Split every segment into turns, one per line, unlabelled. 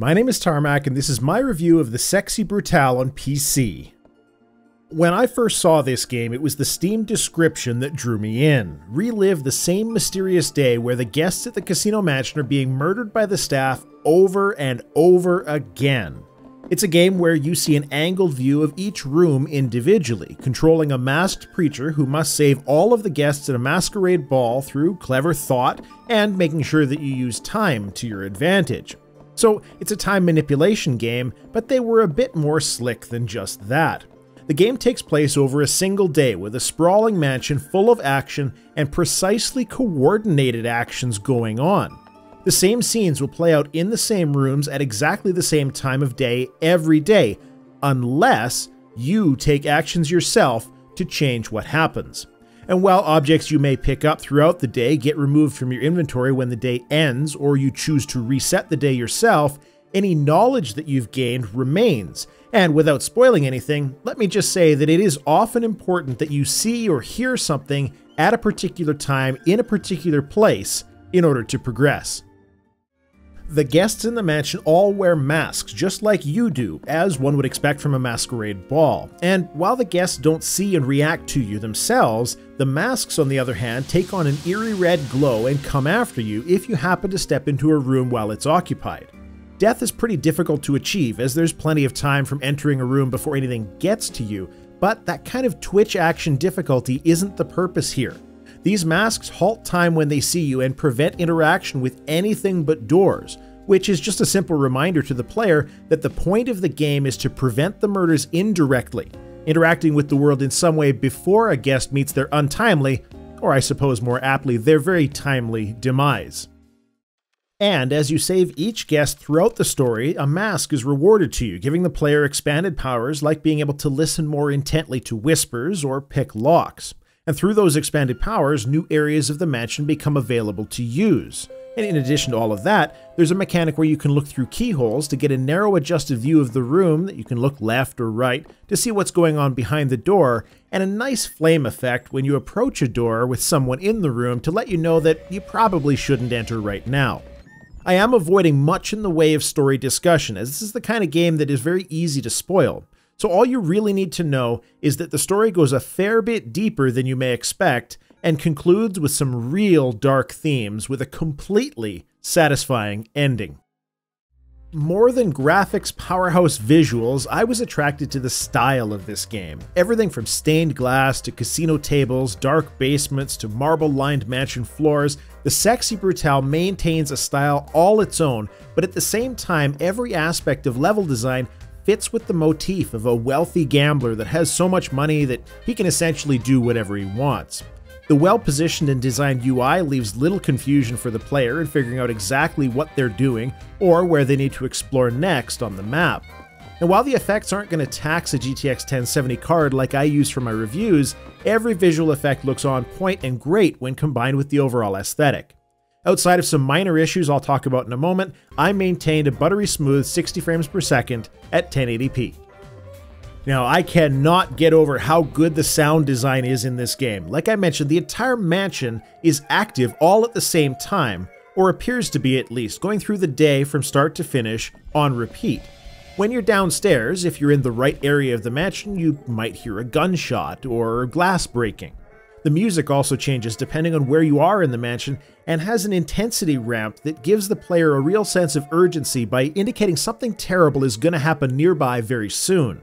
My name is Tarmack, and this is my review of the Sexy Brutale on PC. When I first saw this game, it was the Steam description that drew me in. Relive the same mysterious day where the guests at the casino mansion are being murdered by the staff over and over again. It's a game where you see an angled view of each room individually, controlling a masked preacher who must save all of the guests at a masquerade ball through clever thought and making sure that you use time to your advantage. So it's a time manipulation game, but they were a bit more slick than just that. The game takes place over a single day with a sprawling mansion full of action and precisely coordinated actions going on. The same scenes will play out in the same rooms at exactly the same time of day every day, unless you take actions yourself to change what happens. And while objects you may pick up throughout the day get removed from your inventory when the day ends, or you choose to reset the day yourself, any knowledge that you've gained remains. And without spoiling anything, let me just say that it is often important that you see or hear something at a particular time in a particular place in order to progress. The guests in the mansion all wear masks, just like you do, as one would expect from a masquerade ball. And while the guests don't see and react to you themselves, the masks, on the other hand, take on an eerie red glow and come after you if you happen to step into a room while it's occupied. Death is pretty difficult to achieve, as there's plenty of time from entering a room before anything gets to you, but that kind of twitch action difficulty isn't the purpose here. These masks halt time when they see you and prevent interaction with anything but doors, which is just a simple reminder to the player that the point of the game is to prevent the murders indirectly, interacting with the world in some way before a guest meets their untimely, or I suppose more aptly, their very timely demise. And as you save each guest throughout the story, a mask is rewarded to you, giving the player expanded powers like being able to listen more intently to whispers or pick locks. And through those expanded powers, new areas of the mansion become available to use. And in addition to all of that, there's a mechanic where you can look through keyholes to get a narrow adjusted view of the room, that you can look left or right to see what's going on behind the door, and a nice flame effect when you approach a door with someone in the room to let you know that you probably shouldn't enter right now. I am avoiding much in the way of story discussion, as this is the kind of game that is very easy to spoil. So all you really need to know is that the story goes a fair bit deeper than you may expect, and concludes with some real dark themes with a completely satisfying ending. More than graphics powerhouse visuals, I was attracted to the style of this game. Everything from stained glass to casino tables, dark basements to marble-lined mansion floors, the Sexy Brutale maintains a style all its own, but at the same time, every aspect of level design fits with the motif of a wealthy gambler that has so much money that he can essentially do whatever he wants. The well-positioned and designed UI leaves little confusion for the player in figuring out exactly what they're doing or where they need to explore next on the map. And while the effects aren't going to tax a GTX 1070 card like I use for my reviews, every visual effect looks on point and great when combined with the overall aesthetic. Outside of some minor issues I'll talk about in a moment, I maintained a buttery smooth 60 frames per second at 1080p. Now, I cannot get over how good the sound design is in this game. Like I mentioned, the entire mansion is active all at the same time, or appears to be at least, going through the day from start to finish on repeat. When you're downstairs, if you're in the right area of the mansion, you might hear a gunshot or glass breaking. The music also changes depending on where you are in the mansion and has an intensity ramp that gives the player a real sense of urgency by indicating something terrible is going to happen nearby very soon.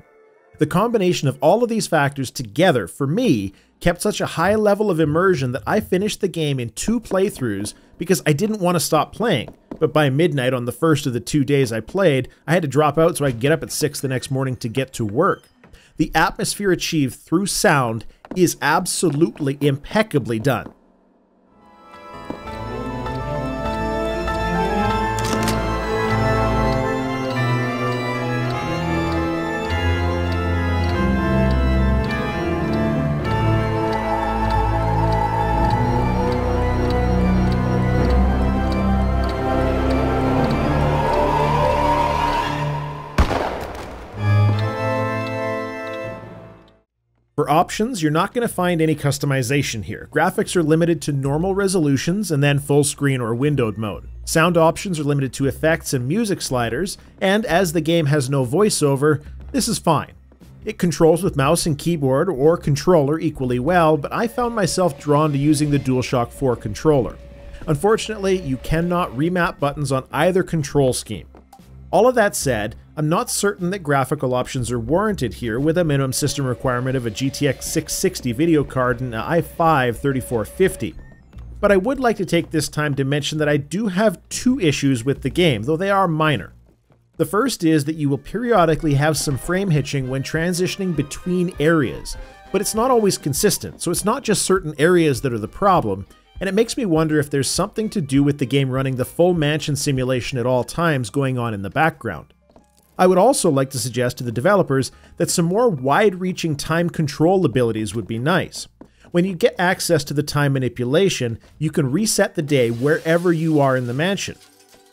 The combination of all of these factors together, for me, kept such a high level of immersion that I finished the game in 2 playthroughs because I didn't want to stop playing. But by midnight on the first of the 2 days I played, I had to drop out so I could get up at 6 the next morning to get to work. The atmosphere achieved through sound is absolutely impeccably done. For For options, you're not going to find any customization here. Graphics are limited to normal resolutions and then full screen or windowed mode. Sound options are limited to effects and music sliders, and as the game has no voiceover, this is fine. It controls with mouse and keyboard or controller equally well, but I found myself drawn to using the DualShock 4 controller. Unfortunately, you cannot remap buttons on either control scheme. All of that said, I'm not certain that graphical options are warranted here with a minimum system requirement of a GTX 660 video card and an i5-3450. But I would like to take this time to mention that I do have two issues with the game, though they are minor. The first is that you will periodically have some frame hitching when transitioning between areas, but it's not always consistent, so it's not just certain areas that are the problem, and it makes me wonder if there's something to do with the game running the full mansion simulation at all times going on in the background. I would also like to suggest to the developers that some more wide-reaching time control abilities would be nice. When you get access to the time manipulation, you can reset the day wherever you are in the mansion.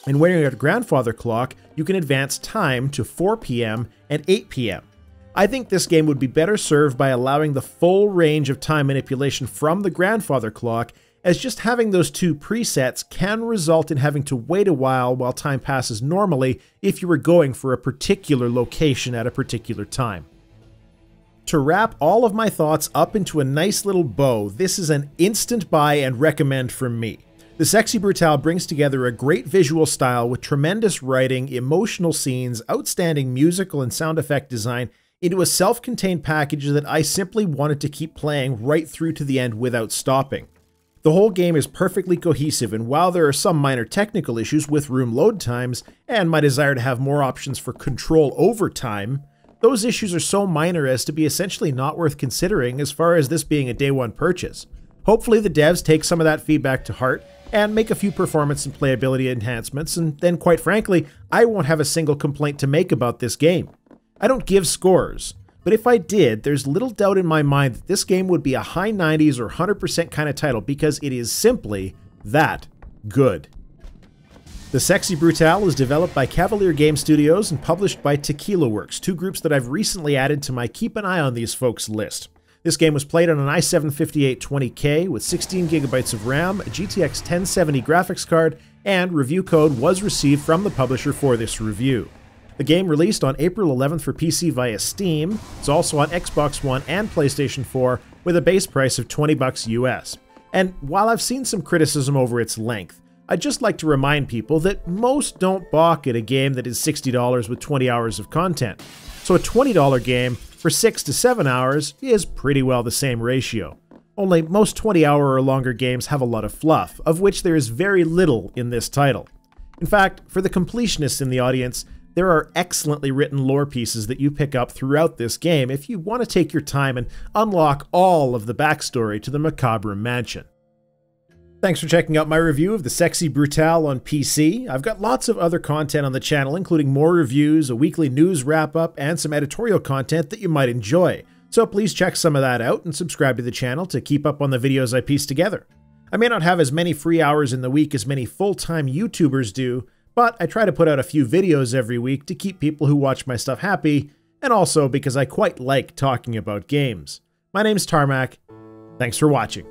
And when you're at a grandfather clock, you can advance time to 4 p.m. and 8 p.m. I think this game would be better served by allowing the full range of time manipulation from the grandfather clock, as just having those two presets can result in having to wait a while time passes normally if you were going for a particular location at a particular time. To wrap all of my thoughts up into a nice little bow, this is an instant buy and recommend from me. The Sexy Brutale brings together a great visual style with tremendous writing, emotional scenes, outstanding musical and sound effect design into a self-contained package that I simply wanted to keep playing right through to the end without stopping. The whole game is perfectly cohesive, and while there are some minor technical issues with room load times and my desire to have more options for control over time, those issues are so minor as to be essentially not worth considering as far as this being a day one purchase. Hopefully the devs take some of that feedback to heart and make a few performance and playability enhancements, and then quite frankly, I won't have a single complaint to make about this game. I don't give scores, but if I did, there's little doubt in my mind that this game would be a high 90s or 100% kind of title because it is simply that good. The Sexy Brutale is developed by Cavalier Game Studios and published by Tequila Works, two groups that I've recently added to my Keep an Eye on These Folks list. This game was played on an i7-5820K with 16GB of RAM, a GTX 1070 graphics card, and review code was received from the publisher for this review. The game released on April 11th for PC via Steam. It's also on Xbox One and PlayStation 4 with a base price of $20 US. And while I've seen some criticism over its length, I'd just like to remind people that most don't balk at a game that is $60 with 20 hours of content. So a $20 game for 6 to 7 hours is pretty well the same ratio. Only most 20-hour or longer games have a lot of fluff, of which there is very little in this title. In fact, for the completionists in the audience, there are excellently written lore pieces that you pick up throughout this game if you want to take your time and unlock all of the backstory to the macabre mansion. Thanks for checking out my review of the Sexy Brutale on PC. I've got lots of other content on the channel, including more reviews, a weekly news wrap-up, and some editorial content that you might enjoy. So please check some of that out and subscribe to the channel to keep up on the videos I piece together. I may not have as many free hours in the week as many full-time YouTubers do, but I try to put out a few videos every week to keep people who watch my stuff happy, and also because I quite like talking about games. My name's Tarmack. Thanks for watching.